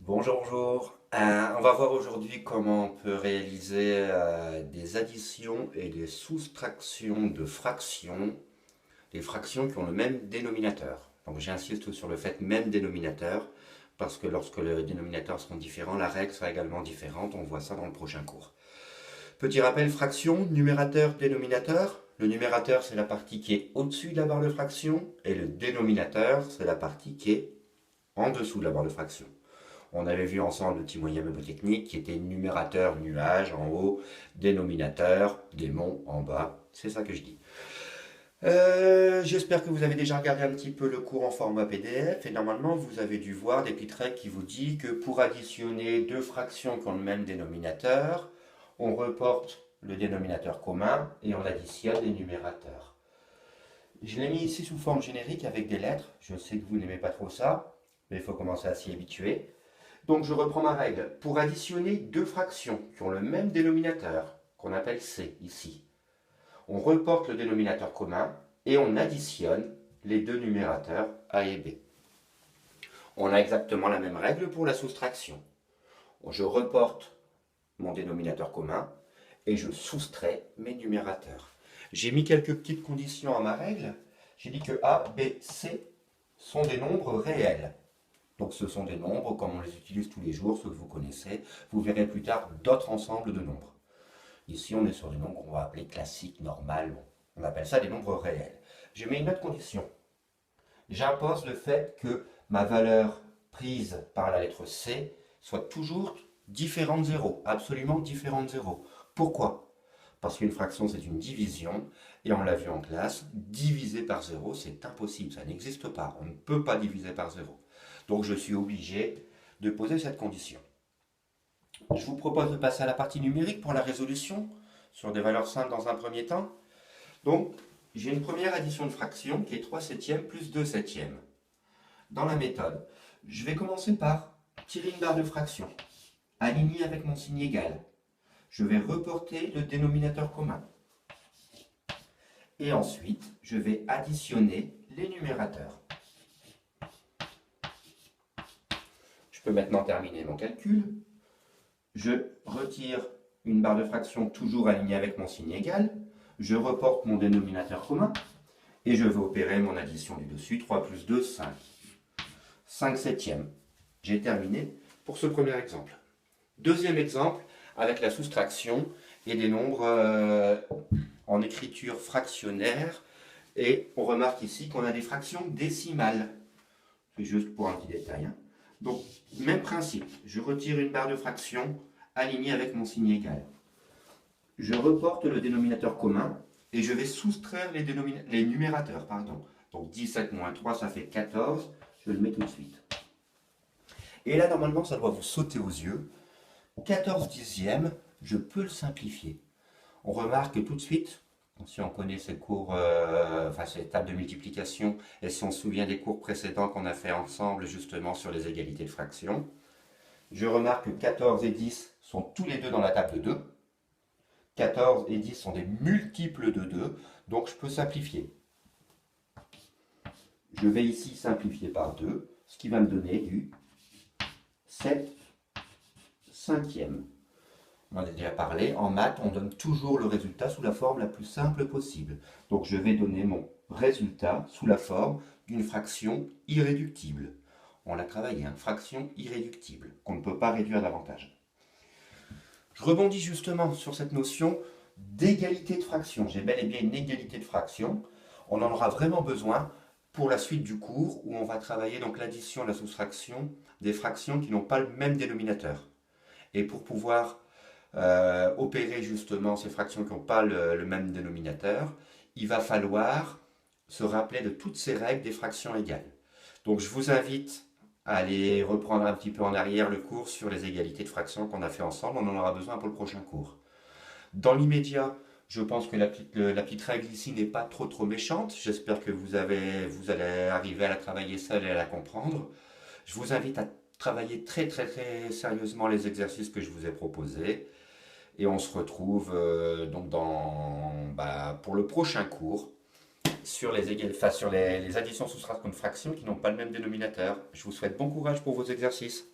Bonjour, bonjour. On va voir aujourd'hui comment on peut réaliser des additions et des soustractions de fractions, des fractions qui ont le même dénominateur. Donc j'insiste sur le fait même dénominateur, parce que lorsque les dénominateurs seront différents, la règle sera également différente. On voit ça dans le prochain cours. Petit rappel, fraction, numérateur, dénominateur. Le numérateur, c'est la partie qui est au-dessus de la barre de fraction, et le dénominateur, c'est la partie qui est en dessous de la barre de fraction. On avait vu ensemble le petit moyen mnémotechnique qui était numérateur, nuage en haut, dénominateur, démon en bas. C'est ça que je dis. J'espère que vous avez déjà regardé un petit peu le cours en format PDF et normalement vous avez dû voir des petites règles qui vous disent que pour additionner deux fractions qui ont le même dénominateur, on reporte le dénominateur commun et on additionne les numérateurs. Je l'ai mis ici sous forme générique avec des lettres. Je sais que vous n'aimez pas trop ça, mais il faut commencer à s'y habituer. Donc je reprends ma règle. Pour additionner deux fractions qui ont le même dénominateur, qu'on appelle C ici, on reporte le dénominateur commun et on additionne les deux numérateurs A et B. On a exactement la même règle pour la soustraction. Je reporte mon dénominateur commun et je soustrais mes numérateurs. J'ai mis quelques petites conditions à ma règle. J'ai dit que A, B, C sont des nombres réels. Donc ce sont des nombres, comme on les utilise tous les jours, ceux que vous connaissez. Vous verrez plus tard d'autres ensembles de nombres. Ici, on est sur des nombres qu'on va appeler classiques, normales. On appelle ça des nombres réels. Je mets une autre condition. J'impose le fait que ma valeur prise par la lettre C soit toujours différente de 0, absolument différente de 0. Pourquoi? Parce qu'une fraction, c'est une division, et on l'a vu en classe, diviser par 0, c'est impossible, ça n'existe pas. On ne peut pas diviser par 0. Donc je suis obligé de poser cette condition. Je vous propose de passer à la partie numérique pour la résolution sur des valeurs simples dans un premier temps. Donc j'ai une première addition de fractions qui est 3 septièmes plus 2 septièmes. Dans la méthode, je vais commencer par tirer une barre de fraction, alignée avec mon signe égal. Je vais reporter le dénominateur commun. Et ensuite, je vais additionner les numérateurs. Je peux maintenant terminer mon calcul. Je retire une barre de fraction toujours alignée avec mon signe égal. Je reporte mon dénominateur commun. Et je vais opérer mon addition du dessus. 3 plus 2, 5. 5 septièmes. J'ai terminé pour ce premier exemple. Deuxième exemple, avec la soustraction et des nombres en écriture fractionnaire. Et on remarque ici qu'on a des fractions décimales. C'est juste pour un petit détail. Donc, même principe. Je retire une barre de fraction alignée avec mon signe égal. Je reporte le dénominateur commun et je vais soustraire les numérateurs. Donc 17 moins 3, ça fait 14. Je le mets tout de suite. Et là, normalement, ça doit vous sauter aux yeux. 14 dixièmes, je peux le simplifier. On remarque tout de suite, si on connaît ces cours, ces tables de multiplication, et si on se souvient des cours précédents qu'on a fait ensemble justement sur les égalités de fractions, je remarque que 14 et 10 sont tous les deux dans la table de 2. 14 et 10 sont des multiples de 2, donc je peux simplifier. Je vais ici simplifier par 2, ce qui va me donner du 7 cinquièmes. On en a déjà parlé, en maths, on donne toujours le résultat sous la forme la plus simple possible. Donc je vais donner mon résultat sous la forme d'une fraction irréductible. On l'a travaillé, une fraction irréductible, qu'on ne peut pas réduire davantage. Je rebondis justement sur cette notion d'égalité de fraction. J'ai bel et bien une égalité de fraction. On en aura vraiment besoin pour la suite du cours où on va travailler donc l'addition et la soustraction des fractions qui n'ont pas le même dénominateur. Et pour pouvoir opérer justement ces fractions qui n'ont pas le même dénominateur, il va falloir se rappeler de toutes ces règles des fractions égales. Donc je vous invite à aller reprendre un petit peu en arrière le cours sur les égalités de fractions qu'on a fait ensemble, on en aura besoin pour le prochain cours. Dans l'immédiat, je pense que la petite règle ici n'est pas trop méchante, j'espère que vous allez arriver à la travailler seul et à la comprendre. Je vous invite à travailler très sérieusement les exercices que je vous ai proposés. Et on se retrouve donc pour le prochain cours sur les additions soustractions de fractions qui n'ont pas le même dénominateur. Je vous souhaite bon courage pour vos exercices.